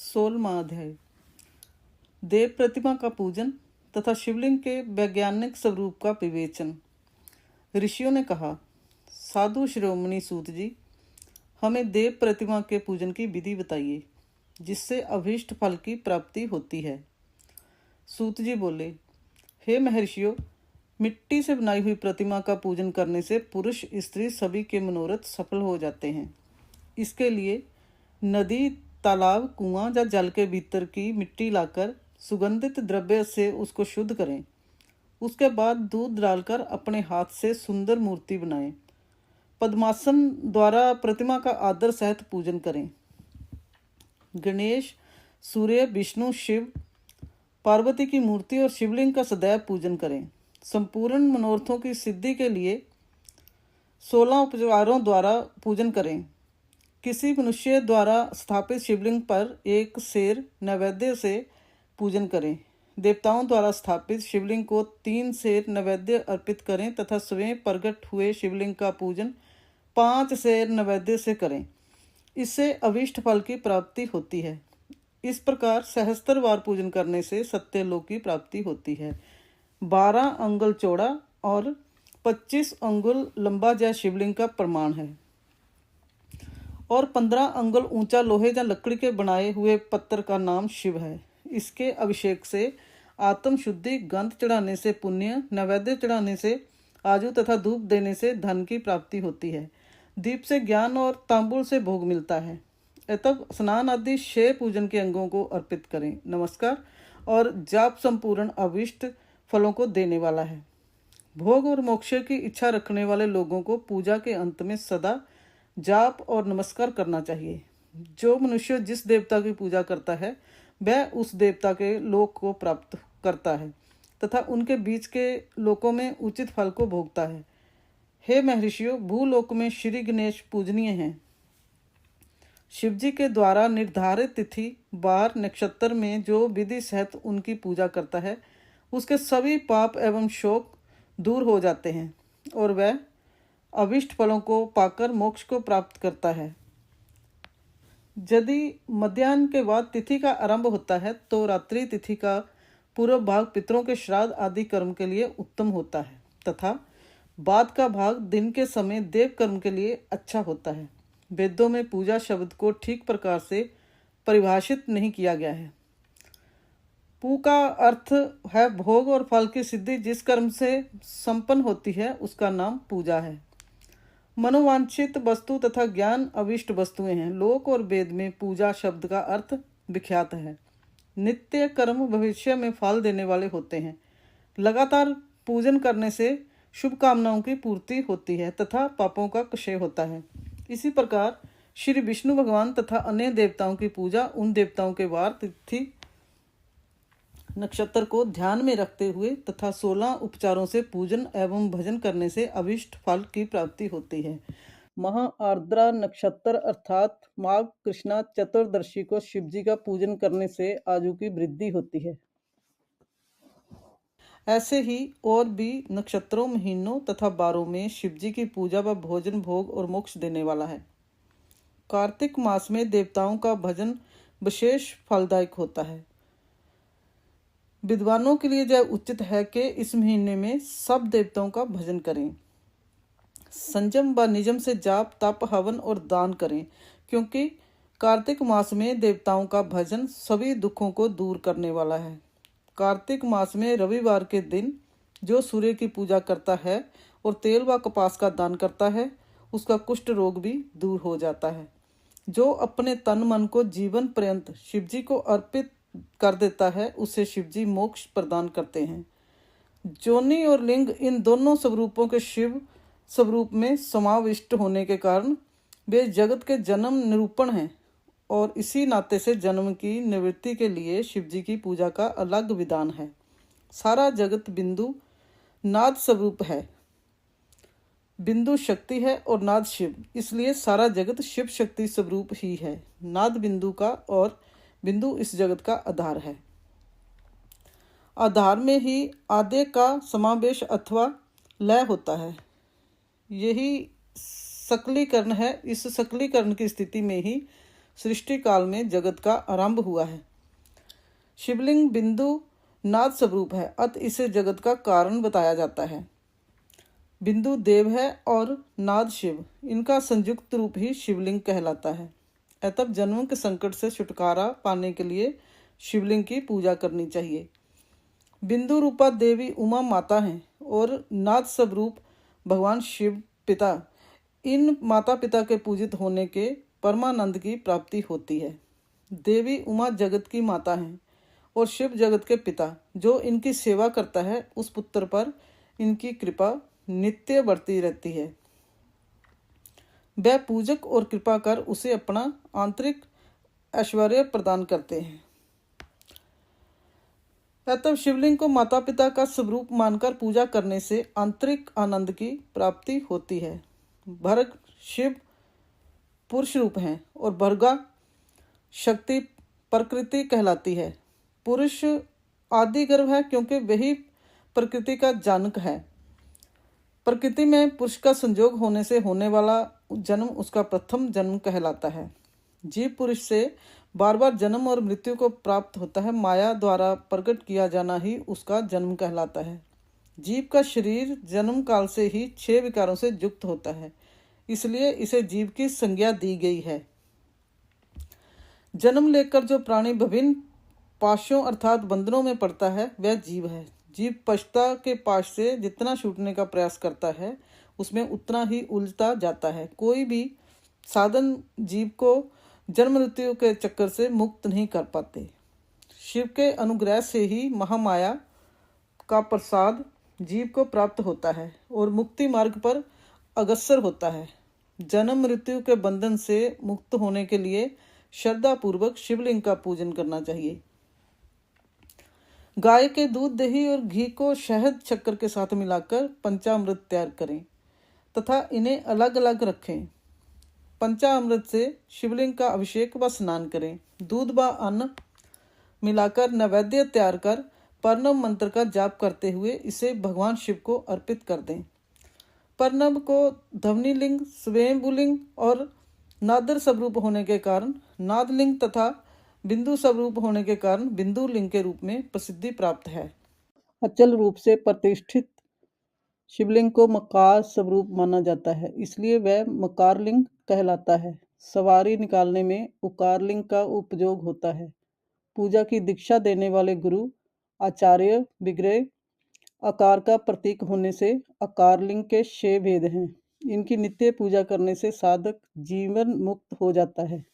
16वां अध्याय। देव प्रतिमा का पूजन तथा शिवलिंग के वैज्ञानिक स्वरूप का विवेचन। ऋषियों ने कहा, साधु शिरोमणि सूत जी, हमें देव प्रतिमा के पूजन की विधि बताइए जिससे अभीष्ट फल की प्राप्ति होती है। सूत जी बोले, हे महर्षियों, मिट्टी से बनाई हुई प्रतिमा का पूजन करने से पुरुष स्त्री सभी के मनोरथ सफल हो जाते हैं। इसके लिए नदी, तालाब, कुआं या जल के भीतर की मिट्टी लाकर सुगंधित द्रव्य से उसको शुद्ध करें। उसके बाद दूध डालकर अपने हाथ से सुंदर मूर्ति बनाएं। पद्मासन द्वारा प्रतिमा का आदर सहित पूजन करें। गणेश, सूर्य, विष्णु, शिव, पार्वती की मूर्ति और शिवलिंग का सदैव पूजन करें। संपूर्ण मनोरथों की सिद्धि के लिए 16 उपचारों द्वारा पूजन करें। किसी मनुष्य द्वारा स्थापित शिवलिंग पर एक सेर नैवेद्य से पूजन करें। देवताओं द्वारा स्थापित शिवलिंग को 3 सेर नैवेद्य अर्पित करें तथा स्वयं प्रकट हुए शिवलिंग का पूजन 5 सेर नैवेद्य से करें। इससे अभीष्ट फल की प्राप्ति होती है। इस प्रकार सहस्त्र बार पूजन करने से सत्यलोक की प्राप्ति होती है। 12 अंगुल चौड़ा और 25 अंगुल लंबा यह शिवलिंग का प्रमाण है और 15 अंगुल ऊंचा लोहे या लकड़ी के बनाए हुए पत्थर का नाम शिव है। इसके अभिषेक से आत्म शुद्धि, गंध चढ़ाने से पुण्य, नैवेद्य चढ़ाने से आजू तथा धूप देने से धन की प्राप्ति होती है। दीप से ज्ञान और तांबुल से भोग मिलता है। तब स्नान आदि 6 पूजन के अंगों को अर्पित करें। नमस्कार और जाप संपूर्ण अभिष्ट फलों को देने वाला है। भोग और मोक्ष की इच्छा रखने वाले लोगों को पूजा के अंत में सदा जाप और नमस्कार करना चाहिए। जो मनुष्य जिस देवता की पूजा करता है वह उस देवता के लोक को प्राप्त करता है तथा उनके बीच के लोकों में उचित फल को भोगता है। हे महर्षियों, भूलोक में श्री गणेश पूजनीय हैं। शिवजी के द्वारा निर्धारित तिथि, वार, नक्षत्र में जो विधि सहित उनकी पूजा करता है उसके सभी पाप एवं शोक दूर हो जाते हैं और वह अभिष्ट फलों को पाकर मोक्ष को प्राप्त करता है। यदि मध्याह्न के बाद तिथि का आरंभ होता है तो रात्रि तिथि का पूर्व भाग पितरों के श्राद्ध आदि कर्म के लिए उत्तम होता है तथा बाद का भाग दिन के समय देव कर्म के लिए अच्छा होता है। वेदों में पूजा शब्द को ठीक प्रकार से परिभाषित नहीं किया गया है। पू का अर्थ है भोग और फल की सिद्धि। जिस कर्म से संपन्न होती है उसका नाम पूजा है। मनोवांछित वस्तु तथा ज्ञान अविष्ट वस्तुएं हैं। लोक और वेद में पूजा शब्द का अर्थ विख्यात है। नित्य कर्म भविष्य में फल देने वाले होते हैं। लगातार पूजन करने से शुभ कामनाओं की पूर्ति होती है तथा पापों का क्षय होता है। इसी प्रकार श्री विष्णु भगवान तथा अन्य देवताओं की पूजा उन देवताओं के वार, तिथि, नक्षत्र को ध्यान में रखते हुए तथा 16 उपचारों से पूजन एवं भजन करने से अभिष्ट फल की प्राप्ति होती है। महा आर्द्रा नक्षत्र अर्थात माघ कृष्णा चतुर्दशी को शिवजी का पूजन करने से आयु की वृद्धि होती है। ऐसे ही और भी नक्षत्रों, महीनों तथा वारों में शिवजी की पूजा व भोजन भोग और मोक्ष देने वाला है। कार्तिक मास में देवताओं का भजन विशेष फलदायक होता है। विद्वानों के लिए यह उचित है कि इस महीने में सब देवताओं का भजन करें। संयम व नियम से जाप, तप, हवन और दान करें, क्योंकि कार्तिक मास में देवताओं का भजन सभी दुखों को दूर करने वाला है। कार्तिक मास में रविवार के दिन जो सूर्य की पूजा करता है और तेल व कपास का दान करता है उसका कुष्ठ रोग भी दूर हो जाता है। जो अपने तन मन को जीवन पर्यंत शिवजी को अर्पित कर देता है उसे शिवजी मोक्ष प्रदान करते हैं। जोनि और लिंग इन दोनों स्वरूपों के शिव स्वरूप में समाविष्ट होने के कारण वे जगत के जन्म निरूपण हैं और इसी नाते से जन्म की निवृत्ति के लिए शिवजी की पूजा का अलग विधान है। सारा जगत बिंदु नाद स्वरूप है। बिंदु शक्ति है और नाद शिव, इसलिए सारा जगत शिव शक्ति स्वरूप ही है। नाद बिंदु का और बिंदु इस जगत का आधार है। आधार में ही आदे का समावेश अथवा लय होता है। यही सकलीकरण है। इस सकलीकरण की स्थिति में ही सृष्टि काल में जगत का आरंभ हुआ है। शिवलिंग बिंदु नाद स्वरूप है, अतः इसे जगत का कारण बताया जाता है। बिंदु देव है और नाद शिव, इनका संयुक्त रूप ही शिवलिंग कहलाता है। अतः जन्मों के संकट से छुटकारा पाने के लिए शिवलिंग की पूजा करनी चाहिए। बिंदु रूपा देवी उमा माता हैं और नाद स्वरूप भगवान शिव पिता। इन माता पिता के पूजित होने के परमानंद की प्राप्ति होती है। देवी उमा जगत की माता हैं और शिव जगत के पिता। जो इनकी सेवा करता है उस पुत्र पर इनकी कृपा नित्य बढ़ती रहती है। वह पूजक और कृपा कर उसे अपना आंतरिक ऐश्वर्य प्रदान करते हैं। अतः शिवलिंग को माता पिता का स्वरूप मानकर पूजा करने से आंतरिक आनंद की प्राप्ति होती है। भर्ग शिव पुरुष रूप हैं और भर्गा शक्ति प्रकृति कहलाती है। पुरुष आदि गर्भ है क्योंकि वही प्रकृति का जनक है। प्रकृति में पुरुष का संयोग होने से होने वाला जन्म उसका प्रथम जन्म कहलाता है। जीव पुरुष से बार बार जन्म और मृत्यु को प्राप्त होता है। माया द्वारा प्रकट किया जाना ही उसका जन्म कहलाता है। जीव का शरीर जन्म काल से ही 6 विकारों से युक्त होता है, इसलिए इसे जीव की संज्ञा दी गई है। जन्म लेकर जो प्राणी विभिन्न पाशों अर्थात बंधनों में पड़ता है वह जीव है। जीव पशुता के पाश से जितना छूटने का प्रयास करता है उसमें उतना ही उलझता जाता है। कोई भी साधन जीव को जन्म मृत्यु के चक्कर से मुक्त नहीं कर पाते। शिव के अनुग्रह से ही महामाया का प्रसाद जीव को प्राप्त होता है और मुक्ति मार्ग पर अग्रसर होता है। जन्म मृत्यु के बंधन से मुक्त होने के लिए श्रद्धा पूर्वक शिवलिंग का पूजन करना चाहिए। गाय के दूध, दही और घी को शहद शक्कर के साथ मिलाकर पंचामृत तैयार करें तथा इन्हें अलग अलग रखें। पंचामृत से शिवलिंग का अभिषेक व स्नान करें। दूध व अन्न मिलाकर नैवेद्य तैयार कर प्रणव मंत्र का जाप करते हुए इसे भगवान शिव को अर्पित कर दें। प्रणव को ध्वनिलिंग, स्वयंभूलिंग और नादर स्वरूप होने के कारण नादलिंग तथा बिंदु स्वरूप होने के कारण बिंदु लिंग के रूप में प्रसिद्धि प्राप्त है। अचल रूप से प्रतिष्ठित शिवलिंग को मकार स्वरूप माना जाता है, इसलिए वह मकारलिंग कहलाता है। सवारी निकालने में उकारलिंग का उपयोग होता है। पूजा की दीक्षा देने वाले गुरु आचार्य विग्रह आकार का प्रतीक होने से आकारलिंग के 6 भेद हैं। इनकी नित्य पूजा करने से साधक जीवन मुक्त हो जाता है।